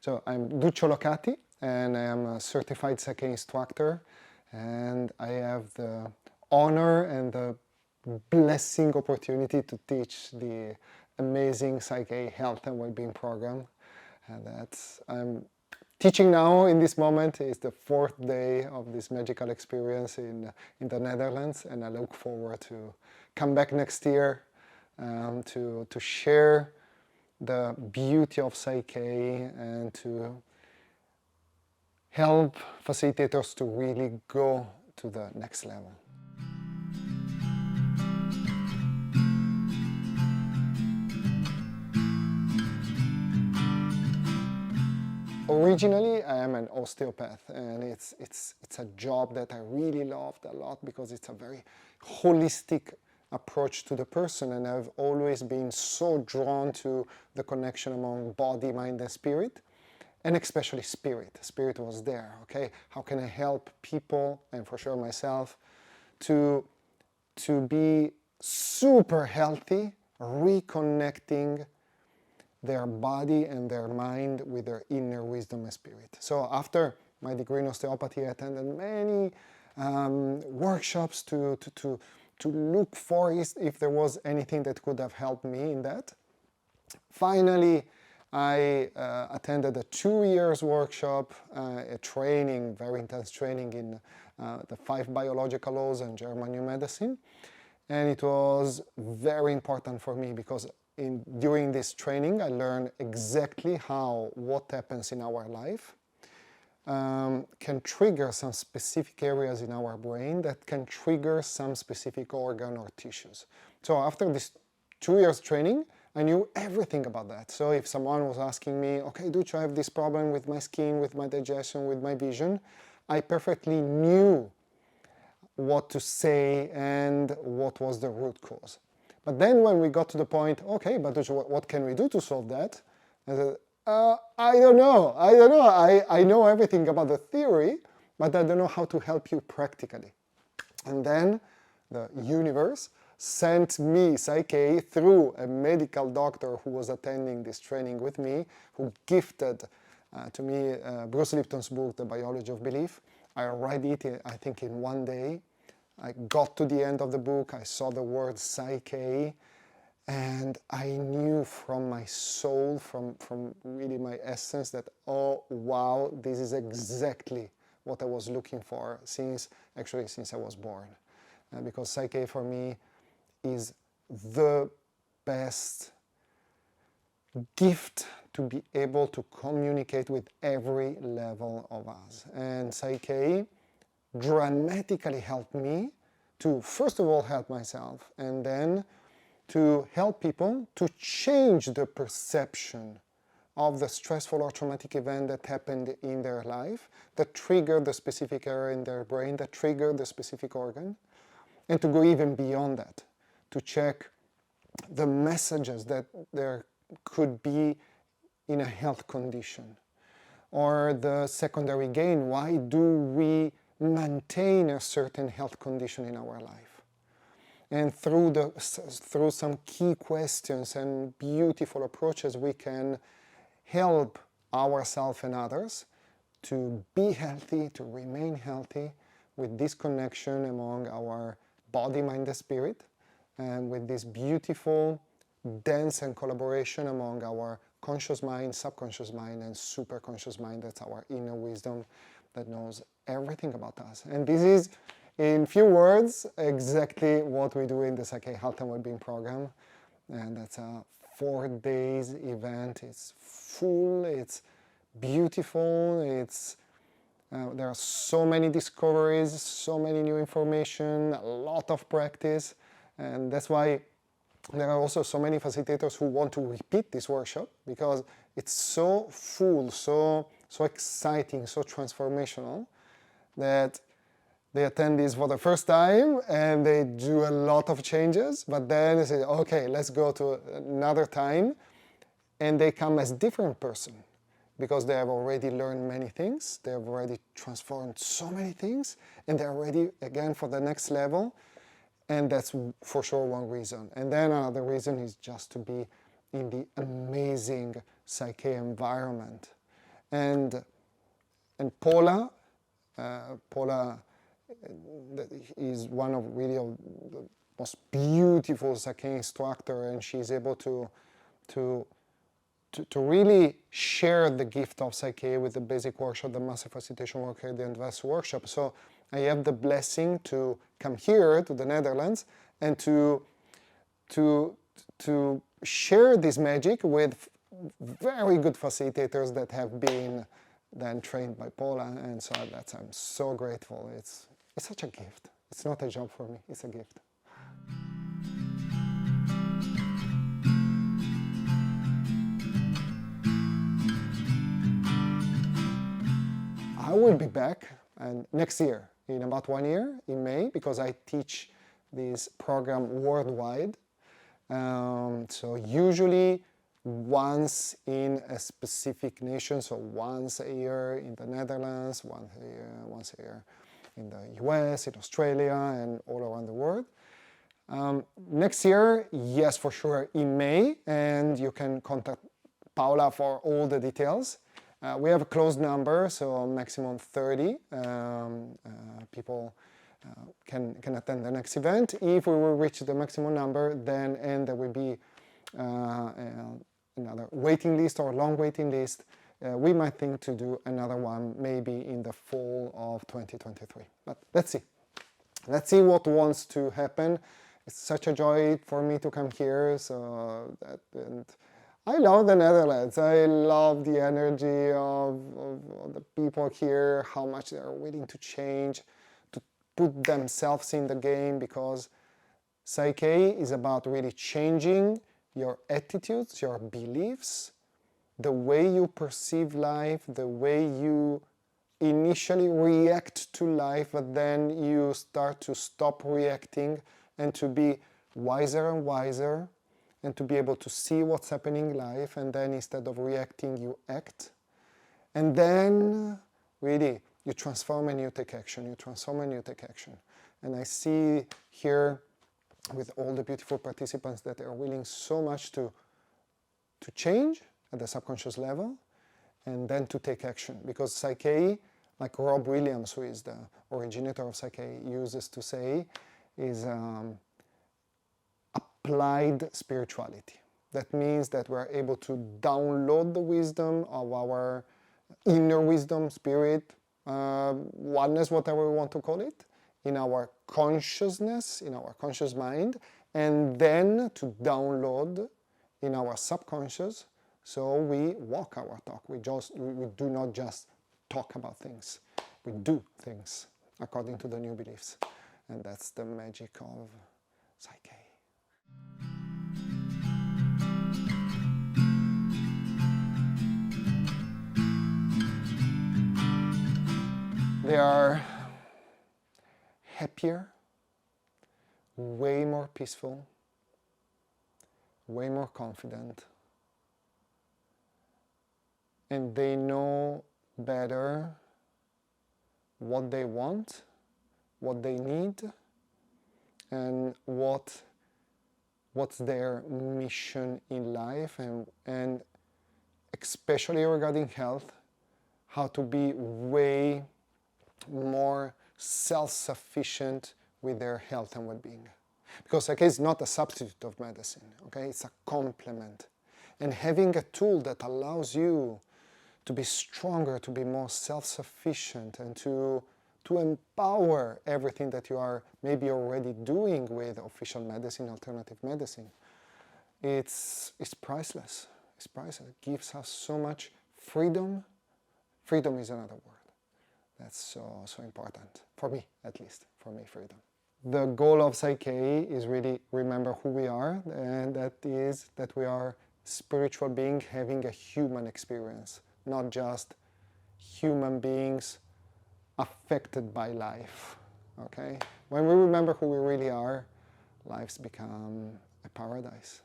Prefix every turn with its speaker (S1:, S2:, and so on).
S1: So I'm Duccio HWP, and I am a certified PSYCH-K instructor, and I have the honor and the blessing opportunity to teach the amazing PSYCH-K health and well-being program. And I'm teaching now in this moment. Is the 4th day of this magical experience in the Netherlands, and I look forward to come back next year to share the beauty of PSYCH-K and to help facilitators to really go to the next level. Originally, I am an osteopath, and it's a job that I really loved a lot because it's a very holistic approach to the person, and I've always been so drawn to the connection among body, mind, and spirit, and especially spirit. Spirit was there, okay? How can I help people, and for sure myself, to be super healthy, reconnecting their body and their mind with their inner wisdom and spirit. So after my degree in osteopathy, I attended many workshops to look for if there was anything that could have helped me in that. Finally, I attended a 2-year workshop, a training, very intense training in the 5 biological laws and German new medicine. And it was very important for me because during this training I learned exactly how what happens in our life can trigger some specific areas in our brain that can trigger some specific organ or tissues. So after this 2 years training, I knew everything about that. So if someone was asking me, okay, Duccio, I have this problem with my skin, with my digestion, with my vision, I perfectly knew what to say and what was the root cause. But then when we got to the point, okay, but Duccio, what can we do to solve that? I said, I don't know. I know everything about the theory, but I don't know how to help you practically. And then the universe sent me PSYCH-K through a medical doctor who was attending this training with me, who gifted to me Bruce Lipton's book, The Biology of Belief. I read it, I think, in 1 day. I got to the end of the book, I saw the word PSYCH-K, and I knew from my soul, from really my essence, that, oh wow, this is exactly what I was looking for since I was born. Because PSYCH-K for me is the best gift to be able to communicate with every level of us. And PSYCH-K dramatically helped me to, first of all, help myself, and then to help people to change the perception of the stressful or traumatic event that happened in their life, that triggered the specific area in their brain, that triggered the specific organ, and to go even beyond that, to check the messages that there could be in a health condition, or the secondary gain. Why do we maintain a certain health condition in our life? And through some key questions and beautiful approaches, we can help ourselves and others to be healthy, to remain healthy, with this connection among our body, mind, and spirit, and with this beautiful dance and collaboration among our conscious mind, subconscious mind, and superconscious mind. That's our inner wisdom that knows everything about us. And this is, in few words, exactly what we do in the PSYCH-K Health and Wellbeing Program. And that's a 4 days event. It's full, it's beautiful, there are so many discoveries, so many new information, a lot of practice, and that's why there are also so many facilitators who want to repeat this workshop, because it's so full, so exciting, so transformational, that they attend this for the first time and they do a lot of changes, but then they say, okay, let's go to another time, and they come as different person, because they have already learned many things, they have already transformed so many things, and they're ready again for the next level. And that's for sure one reason. And then another reason is just to be in the amazing PSYCH-K environment And Paula is one of really of the most beautiful PSYCH-K instructor, and she's able to really share the gift of PSYCH-K with the basic workshop, the master facilitation workshop, the advanced workshop. So I have the blessing to come here to the Netherlands and to share this magic with very good facilitators that have been then trained by Paula, and so I'm so grateful. It's such a gift. It's not a job for me, it's a gift. I will be back next year, in about 1 year, in May, because I teach this program worldwide. So usually once in a specific nation, so once a year in the Netherlands, once a year in the US, in Australia, and all around the world. Next year, yes, for sure, in May, and you can contact Paula for all the details. We have a closed number, so maximum 30 people can attend the next event. If we will reach the maximum number, then there will be another waiting list or long waiting list. We might think to do another one maybe in the fall of 2023. But let's see. Let's see what wants to happen. It's such a joy for me to come here. And I love the Netherlands. I love the energy of the people here, how much they are willing to change, to put themselves in the game, because PSYCH-K is about really changing your attitudes, your beliefs, the way you perceive life, the way you initially react to life, but then you start to stop reacting and to be wiser and wiser, and to be able to see what's happening in life, and then instead of reacting, you act. And then, really, you transform and you take action. You transform and you take action. And I see here, with all the beautiful participants, that are willing so much to change at the subconscious level, and then to take action. Because PSYCH-K, like Rob Williams, who is the originator of PSYCH-K, uses to say, is applied spirituality. That means that we're able to download the wisdom of our inner wisdom, spirit, oneness, whatever we want to call it, in our consciousness, in our conscious mind, and then to download in our subconscious, so we walk our talk. We do not just talk about things, we do things according to the new beliefs. And that's the magic of PSYCH-K. They are happier, way more peaceful, way more confident, and they know better what they want, what they need, and what's their mission in life, and especially regarding health, how to be way more self-sufficient with their health and well-being. Because PSYCH-K is not a substitute of medicine, okay? It's a complement. And having a tool that allows you to be stronger, to be more self-sufficient, and to empower everything that you are maybe already doing with official medicine, alternative medicine, it's priceless. It's priceless. It gives us so much freedom. Freedom is another word. That's so important, for me at least, for me, freedom. The goal of PSYCH-K is really remember who we are, and that is that we are spiritual beings having a human experience, not just human beings affected by life, okay? When we remember who we really are, lives become a paradise.